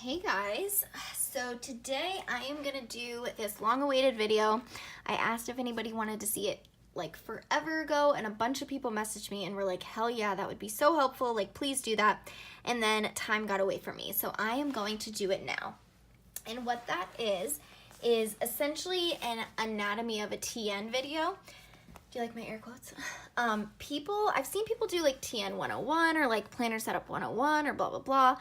Hey guys, so today I am gonna do this long-awaited video. I asked if anybody wanted to see it like forever ago, and a bunch of people messaged me and were like, hell yeah, that would be so helpful, like please do that. And then time got away from me, so I am going to do it now. And what that is essentially an anatomy of a TN video. Do you like my air quotes? I've seen people do like TN 101 or like planner setup 101 or blah blah blah.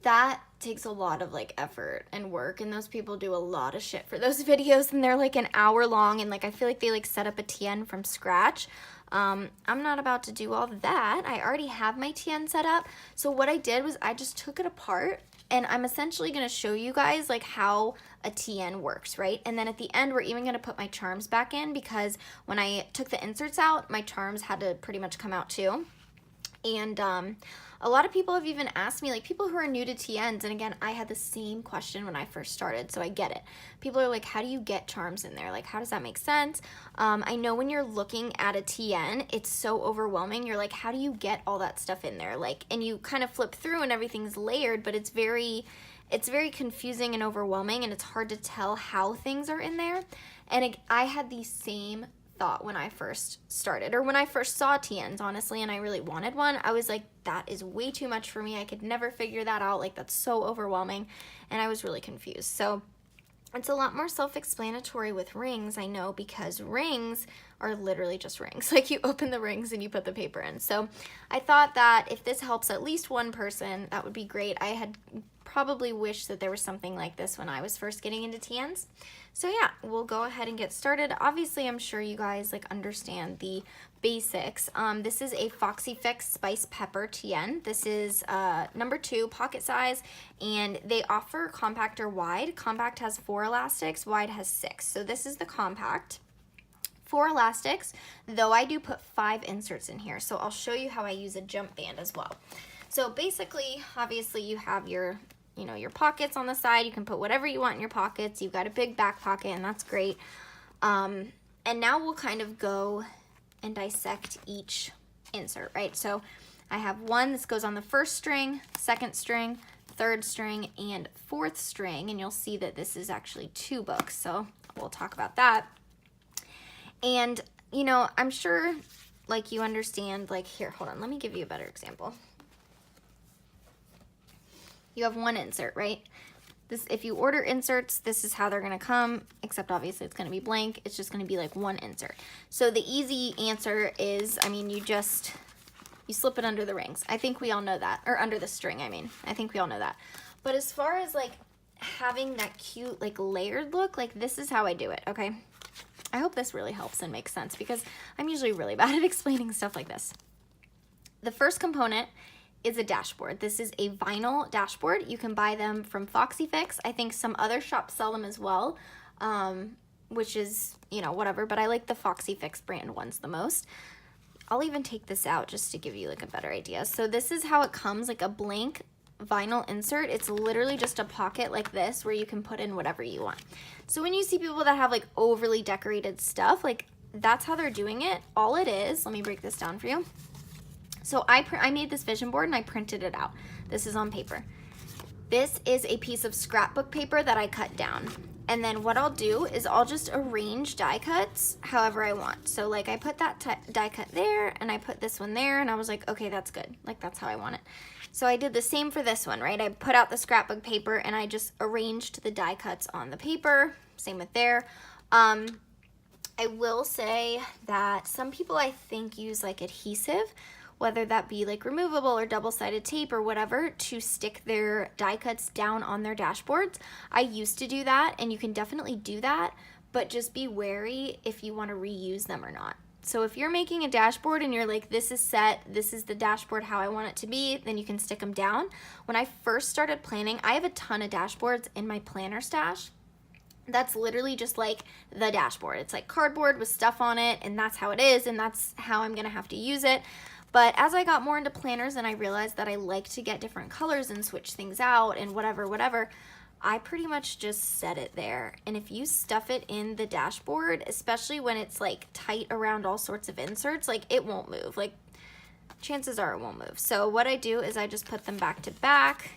That takes a lot of like effort and work, and those people do a lot of shit for those videos, and they're like an hour long, and like I feel like they like set up a TN from scratch. I'm not about to do all that. I already have my TN set up. So what I did was I just took it apart, and I'm essentially going to show you guys like how a TN works, right? And then at the end, we're even going to put my charms back in, because when I took the inserts out, my charms had to pretty much come out too. And a lot of people have even asked me, like people who are new to TNs, and again, I had the same question when I first started, so I get it. People are like, how do you get charms in there? Like, how does that make sense? I know when you're looking at a TN, it's so overwhelming. You're like, how do you get all that stuff in there? Like, and you kind of flip through and everything's layered, but it's very confusing and overwhelming, and it's hard to tell how things are in there. And I had the same thought when I first started, or when I first saw TNs, honestly, and I really wanted one. I was like, that is way too much for me. I could never figure that out. Like, that's so overwhelming, and I was really confused. So it's a lot more self-explanatory with rings, I know, because rings are literally just rings. Like, you open the rings and you put the paper in. So I thought that if this helps at least one person, that would be great. I had probably wished that there was something like this when I was first getting into TNs. So yeah, we'll go ahead and get started. Obviously, I'm sure you guys like understand the basics. This is a Foxy Fix Spice Pepper TN. This is number 2 pocket size, and they offer compact or wide. Compact has 4 elastics, wide has 6. So this is the compact. 4 elastics, though I do put 5 inserts in here. So I'll show you how I use a jump band as well. So basically, obviously you have your pockets on the side. You can put whatever you want in your pockets. You've got a big back pocket, and that's great. And now we'll kind of go and dissect each insert, right? So I have one, this goes on the first string, second string, third string, and fourth string, and you'll see that this is actually 2 books, so we'll talk about that. And, you know, I'm sure, like, you understand, like, here, hold on, let me give you a better example. You have one insert, right? This, if you order inserts, this is how they're gonna come, except obviously it's gonna be blank. It's just gonna be like one insert. So the easy answer is, I mean, you slip it under the rings. I think we all know that, or under the string, I mean. I think we all know that. But as far as like having that cute like layered look, like this is how I do it, okay? I hope this really helps and makes sense, because I'm usually really bad at explaining stuff like this. The first component is a dashboard. This is a vinyl dashboard. You can buy them from Foxy Fix. I think some other shops sell them as well, which is, you know, whatever, but I like the Foxy Fix brand ones the most. I'll even take this out just to give you like a better idea. So this is how it comes, like a blank vinyl insert. It's literally just a pocket like this where you can put in whatever you want. So when you see people that have like overly decorated stuff, like that's how they're doing it. All it is, let me break this down for you. So I made this vision board and I printed it out. This is on paper. This is a piece of scrapbook paper that I cut down. And then what I'll do is I'll just arrange die cuts however I want. So like I put that die cut there, and I put this one there, and I was like, okay, that's good. Like that's how I want it. So I did the same for this one, right? I put out the scrapbook paper and I just arranged the die cuts on the paper. Same with there. I will say that some people I think use like adhesive, whether that be like removable or double-sided tape or whatever, to stick their die cuts down on their dashboards. I used to do that, and you can definitely do that, but just be wary if you want to reuse them or not. So if you're making a dashboard and you're like, this is set, this is the dashboard how I want it to be, then you can stick them down. When I first started planning, I have a ton of dashboards in my planner stash. That's literally just like the dashboard. It's like cardboard with stuff on it, and that's how it is, and that's how I'm gonna have to use it. But as I got more into planners and I realized that I like to get different colors and switch things out and whatever, I pretty much just set it there. And if you stuff it in the dashboard, especially when it's like tight around all sorts of inserts, like it won't move. Like chances are it won't move. So what I do is I just put them back to back,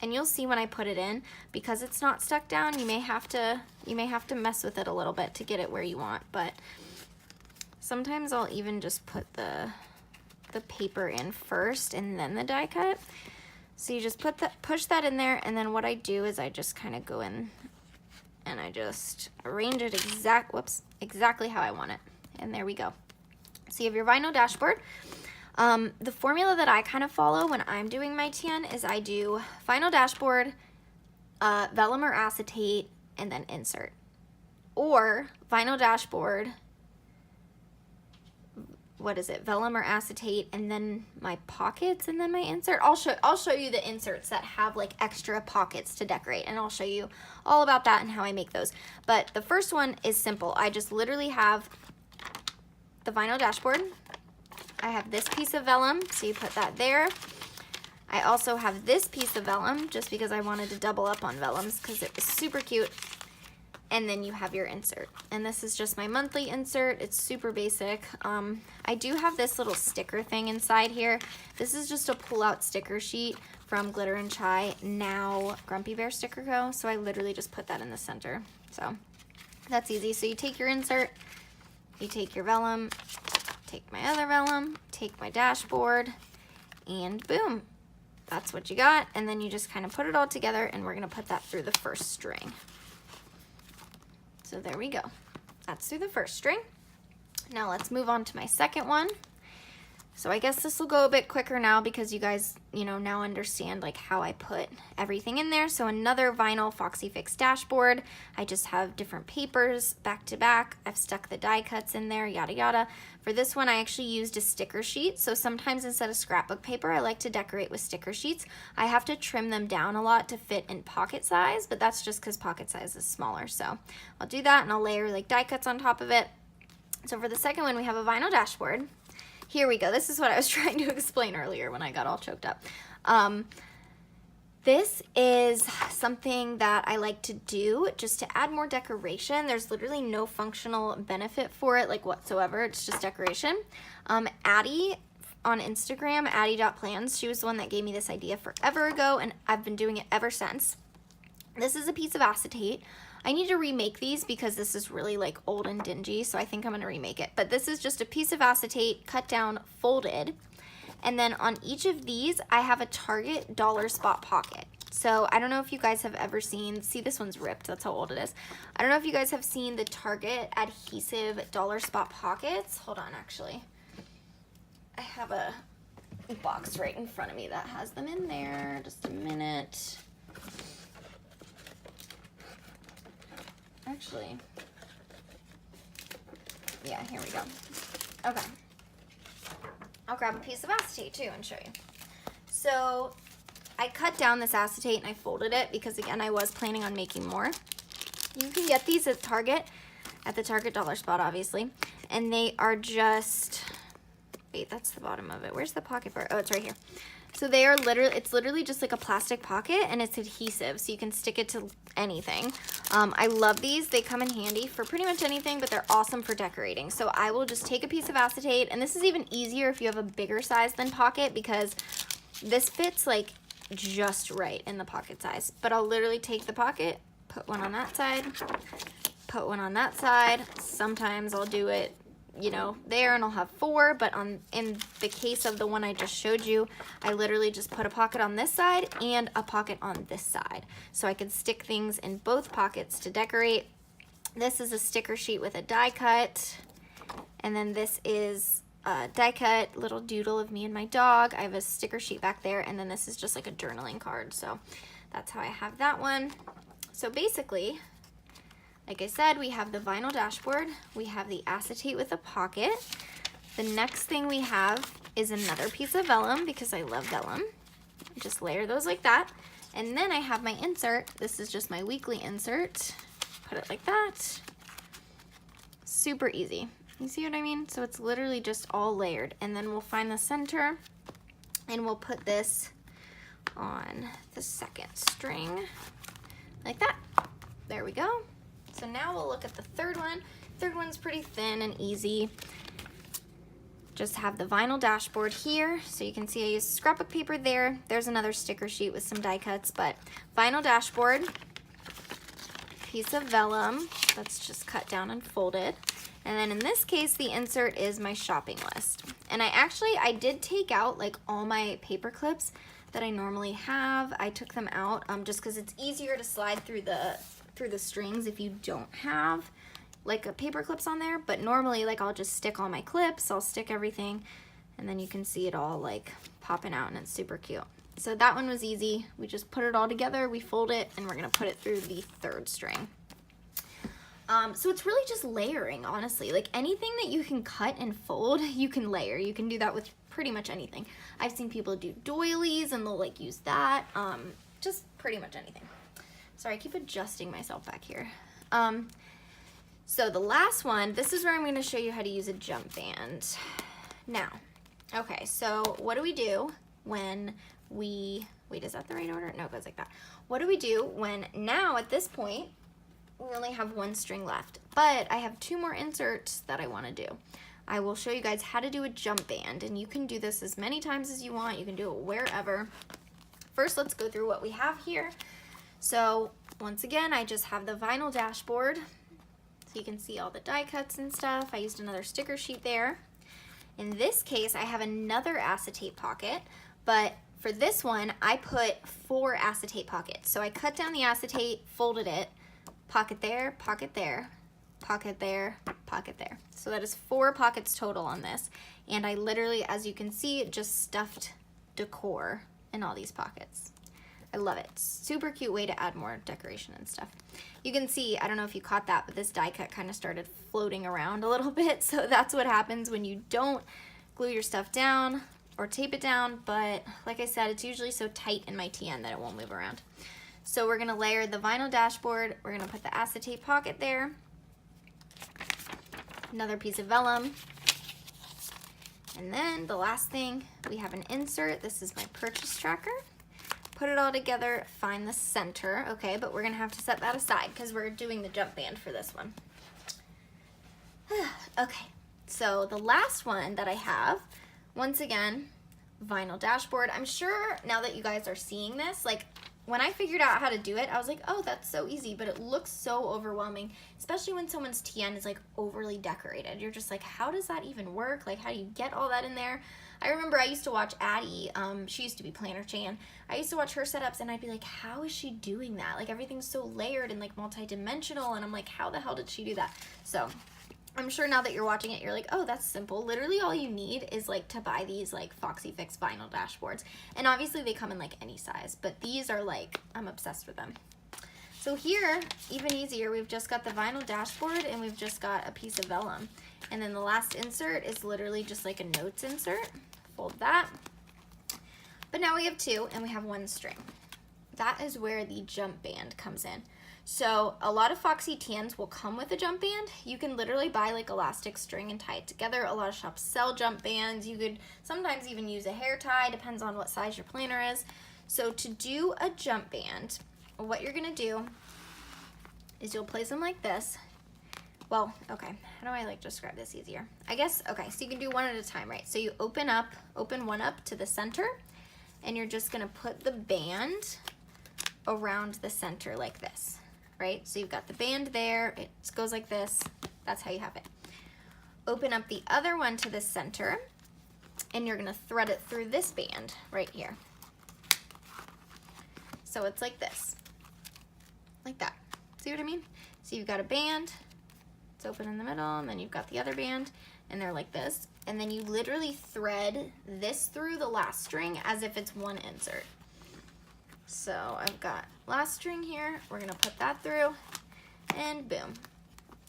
and you'll see when I put it in, because it's not stuck down, you may have to mess with it a little bit to get it where you want, but sometimes I'll even just put the paper in first and then the die cut. So you just push that in there, and then what I do is I just kind of go in and I just arrange it exactly how I want it. And there we go. So you have your vinyl dashboard. The formula that I kind of follow when I'm doing my tan is I do vinyl dashboard, vellum or acetate, and then insert. Or vinyl dashboard, vellum or acetate, and then my pockets, and then my insert. I'll show you the inserts that have like extra pockets to decorate, and I'll show you all about that and how I make those. But the first one is simple. I just literally have the vinyl dashboard. I have this piece of vellum, so you put that there. I also have this piece of vellum, just because I wanted to double up on vellums because it was super cute. And then you have your insert. And this is just my monthly insert. It's super basic. I do have this little sticker thing inside here. This is just a pull-out sticker sheet from Glitter and Chai, now Grumpy Bear Sticker Co. So I literally just put that in the center. So that's easy. So you take your insert, you take your vellum, take my other vellum, take my dashboard, and boom. That's what you got. And then you just kind of put it all together, and we're gonna put that through the first string. So there we go. That's through the first string. Now let's move on to my second one. So I guess this will go a bit quicker now because you guys, now understand like how I put everything in there. So another vinyl Foxy Fix dashboard. I just have different papers back to back. I've stuck the die cuts in there, yada yada. For this one, I actually used a sticker sheet. So sometimes instead of scrapbook paper, I like to decorate with sticker sheets. I have to trim them down a lot to fit in pocket size, but that's just because pocket size is smaller. So I'll do that, and I'll layer like die cuts on top of it. So for the second one, we have a vinyl dashboard. Here we go. This is what I was trying to explain earlier when I got all choked up. This is something that I like to do just to add more decoration. There's literally no functional benefit for it, like whatsoever. It's just decoration. Addie on Instagram, addie.plans, she was the one that gave me this idea forever ago, and I've been doing it ever since. This is a piece of acetate. I need to remake these because this is really like old and dingy, so I think I'm gonna remake it. But this is just a piece of acetate cut down, folded. And then on each of these, I have a Target dollar spot pocket. So I don't know if you guys have ever seen, see this one's ripped, that's how old it is. I don't know if you guys have seen the Target adhesive dollar spot pockets. Hold on, actually. I have a box right in front of me that has them in there. Just a minute. Actually, yeah, here we go. Okay. I'll grab a piece of acetate too and show you. So I cut down this acetate and I folded it because, again, I was planning on making more. You can get these at Target, at the Target dollar spot, obviously. And they are just, wait, that's the bottom of it. Where's the pocket part? Oh, it's right here. So they are literally, it's literally just like a plastic pocket, and it's adhesive, so you can stick it to anything. I love these. They come in handy for pretty much anything, but they're awesome for decorating. So I will just take a piece of acetate, and this is even easier if you have a bigger size than pocket, because this fits like just right in the pocket size. But I'll literally take the pocket, put one on that side, put one on that side. Sometimes I'll do it, there, and I'll have 4, but in the case of the one I just showed you, I literally just put a pocket on this side and a pocket on this side, so I can stick things in both pockets to decorate. This is a sticker sheet with a die cut, and then this is a die cut little doodle of me and my dog. I have a sticker sheet back there, and then this is just like a journaling card, so that's how I have that one. So basically, like I said, we have the vinyl dashboard, we have the acetate with a pocket. The next thing we have is another piece of vellum, because I love vellum. Just layer those like that. And then I have my insert. This is just my weekly insert. Put it like that. Super easy. You see what I mean? So it's literally just all layered. And then we'll find the center, and we'll put this on the second string like that. There we go. So now we'll look at the third one. Third one's pretty thin and easy. just have the vinyl dashboard here. So you can see I used scrapbook paper there. There's another sticker sheet with some die cuts, but vinyl dashboard, piece of vellum that's just cut down and folded. And then in this case, the insert is my shopping list. And I did take out like all my paper clips that I normally have. I took them out just because it's easier to slide through the strings if you don't have like a paper clips on there. But normally, like, I'll just stick all my clips, I'll stick everything, and then you can see it all like popping out, and it's super cute. So that one was easy. We just put it all together, we fold it, and we're gonna put it through the third string. So it's really just layering, honestly. Like, anything that you can cut and fold, you can layer. You can do that with pretty much anything. I've seen people do doilies and they'll like use that. Just pretty much anything. Sorry, I keep adjusting myself back here. So the last one, this is where I'm going to show you how to use a jump band. Now, okay, so what do we do when we, wait, is that the right order? No, it goes like that. What do we do when now at this point, we only have one string left, but I have two more inserts that I want to do. I will show you guys how to do a jump band, and you can do this as many times as you want. You can do it wherever. First, let's go through what we have here. So once again, I just have the vinyl dashboard. So you can see all the die cuts and stuff. I used another sticker sheet there. In this case, I have another acetate pocket, but for this one, I put 4 acetate pockets. So I cut down the acetate, folded it, pocket there, pocket there, pocket there, pocket there. So that is 4 pockets total on this. And I literally, as you can see, just stuffed decor in all these pockets. I love it. Super cute way to add more decoration and stuff. You can see, I don't know if you caught that, but this die cut kind of started floating around a little bit. So that's what happens when you don't glue your stuff down or tape it down. But like I said, it's usually so tight in my TN that it won't move around. So we're gonna layer the vinyl dashboard. We're gonna put the acetate pocket there. Another piece of vellum. And then the last thing, we have an insert. This is my purchase tracker. Put it all together, find the center. Okay, but we're gonna have to set that aside because we're doing the jump band for this one. Okay, so the last one that I have, once again, vinyl dashboard. I'm sure now that you guys are seeing this, like, when I figured out how to do it, I was like, oh, that's so easy, but it looks so overwhelming, especially when someone's TN is like overly decorated. You're just like, how does that even work? Like, how do you get all that in there? I remember I used to watch Addie, she used to be Planner Chan. I used to watch her setups and I'd be like, how is she doing that? Like, everything's so layered and like multi-dimensional, and I'm like, how the hell did she do that? So I'm sure now that you're watching it, you're like, oh, that's simple. Literally all you need is like to buy these like Foxy Fix vinyl dashboards. And obviously they come in like any size, but these are like, I'm obsessed with them. So here, even easier, we've just got the vinyl dashboard and we've just got a piece of vellum. And then the last insert is literally just like a notes insert. Fold that. But now we have 2 and we have 1 string. That is where the jump band comes in. So a lot of Foxy TNs will come with a jump band. You can literally buy like elastic string and tie it together. A lot of shops sell jump bands. You could sometimes even use a hair tie, depends on what size your planner is. So to do a jump band, what you're gonna do is you'll place them like this. Well, okay, how do I like describe this easier? I guess, okay, so you can do one at a time, right? So you open one up to the center, and you're just gonna put the band around the center like this. Right? So you've got the band there, it goes like this, that's how you have it. Open up the other one to the center, and you're gonna thread it through this band right here. So it's like this, like that. See what I mean? So you've got a band, it's open in the middle, and then you've got the other band, and they're like this. And then you literally thread this through the last string as if it's one insert. So I've got last string here, we're gonna put that through, and boom.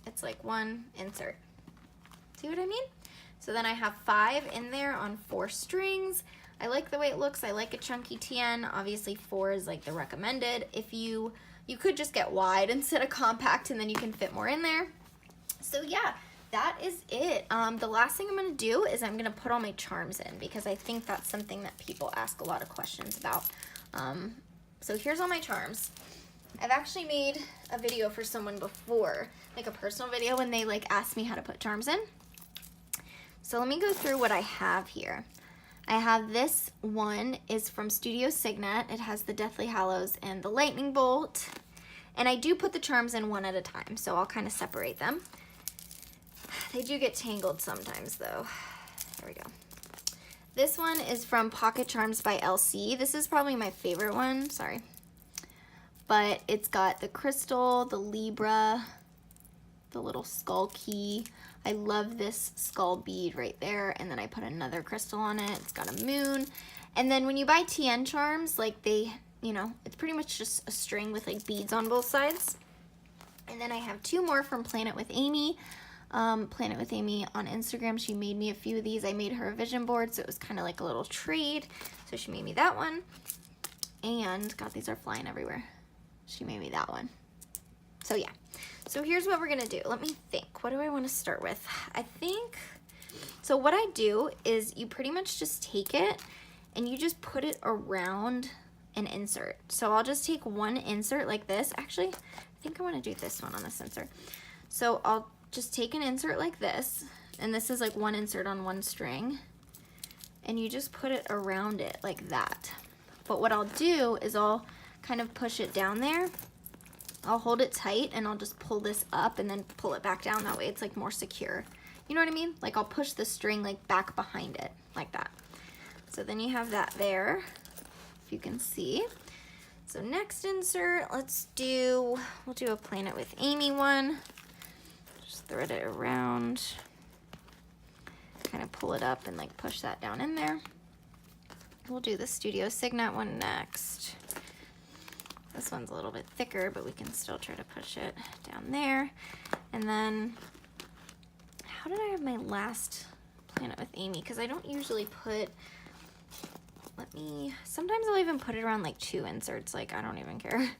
It's like one insert. See what I mean? So then I have 5 in there on 4 strings. I like the way it looks, I like a chunky TN. Obviously 4 is like the recommended. If you could just get wide instead of compact, and then you can fit more in there. So yeah, that is it. The last thing I'm gonna do is I'm gonna put all my charms in, because I think that's something that people ask a lot of questions about. So here's all my charms. I've actually made a video for someone before, like a personal video, when they like asked me how to put charms in. So let me go through what I have here. I have this one is from Studio Signet. It has the Deathly Hallows and the Lightning Bolt. And I do put the charms in one at a time, so I'll kind of separate them. They do get tangled sometimes though. There we go. This one is from Pocket Charms by LC. This is probably my favorite one, sorry. But it's got the crystal, the Libra, the little skull key. I love this skull bead right there, and then I put another crystal on it. It's got a moon. And then when you buy TN charms, like they, you know, it's pretty much just a string with like beads on both sides. And then I have two more from PlanItWithAmy. PlanItWithAmy on Instagram, she made me a few of these. I made her a vision board, so it was kind of like a little trade. So she made me that one. And, God, these are flying everywhere. She made me that one. So yeah. So here's what we're gonna do. Let me think. What do I want to start with? I think, so what I do is you pretty much just take it and you just put it around an insert. So I'll just take one insert like this. Actually, I think I want to do this one on this insert. So I'll just take an insert like this, and this is like one insert on one string, and you just put it around it like that. But what I'll do is I'll kind of push it down there. I'll hold it tight and I'll just pull this up and then pull it back down. That way it's like more secure. You know what I mean? Like I'll push the string like back behind it like that. So then you have that there, if you can see. So next insert, we'll do a PlanItWithAmy one. Just thread it around, kind of pull it up and like push that down in there. We'll do the Studio Signet one next. This one's a little bit thicker, but we can still try to push it down there. And then, how did I have my last PlanItWithAmy? Because I don't usually put, sometimes I'll even put it around like two inserts, like I don't even care.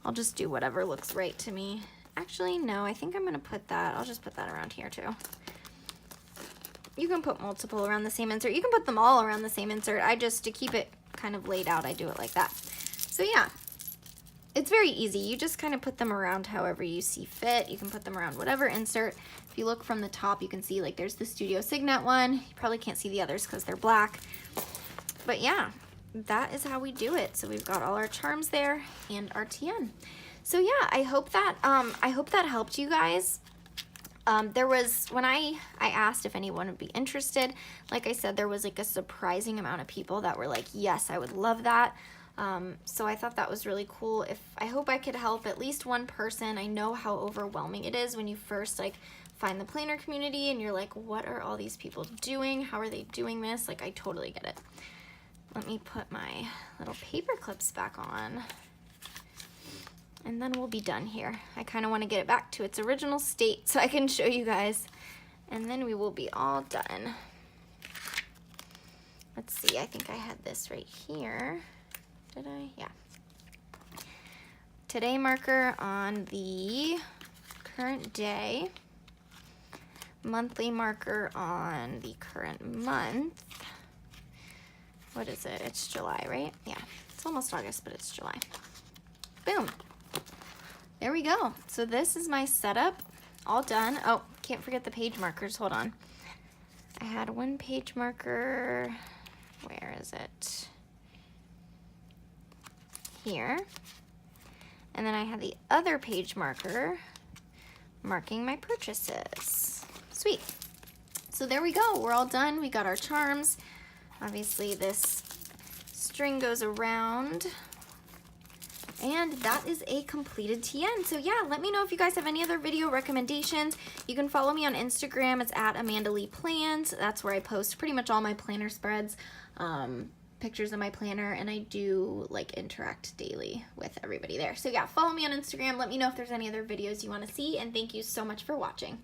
I'll just do whatever looks right to me. Actually, no, I think I'm gonna put that, I'll just put that around here too. You can put multiple around the same insert. You can put them all around the same insert. To keep it kind of laid out, I do it like that. So yeah. It's very easy. You just kind of put them around however you see fit. You can put them around whatever insert. If you look from the top, you can see like there's the Studio Signet one. You probably can't see the others because they're black. But yeah, that is how we do it. So we've got all our charms there and our TN. So yeah, I hope that helped you guys. There was, when I asked if anyone would be interested, like I said, there was like a surprising amount of people that were like, yes, I would love that. So I thought that was really cool. I hope I could help at least one person. I know how overwhelming it is when you first like find the planner community and you're like, what are all these people doing? How are they doing this? Like, I totally get it. Let me put my little paper clips back on and then we'll be done here. I kind of want to get it back to its original state so I can show you guys, and then we will be all done. Let's see, I think I had this right here. Did I? Yeah. Today marker on the current day. Monthly marker on the current month. What is it? It's July, right? Yeah. It's almost August, but it's July. Boom. There we go. So this is my setup. All done. Oh, can't forget the page markers. Hold on. I had one page marker. Where is it? Here, and then I have the other page marker marking my purchases. Sweet. So there we go. We're all done. We got our charms. Obviously this string goes around, and that is a completed TN. So yeah, let me know if you guys have any other video recommendations. You can follow me on Instagram. It's at Amanda Lee Plans. That's where I post pretty much all my planner spreads. Pictures of my planner, and I do like interact daily with everybody there. So yeah, follow me on Instagram. Let me know if there's any other videos you want to see, and thank you so much for watching.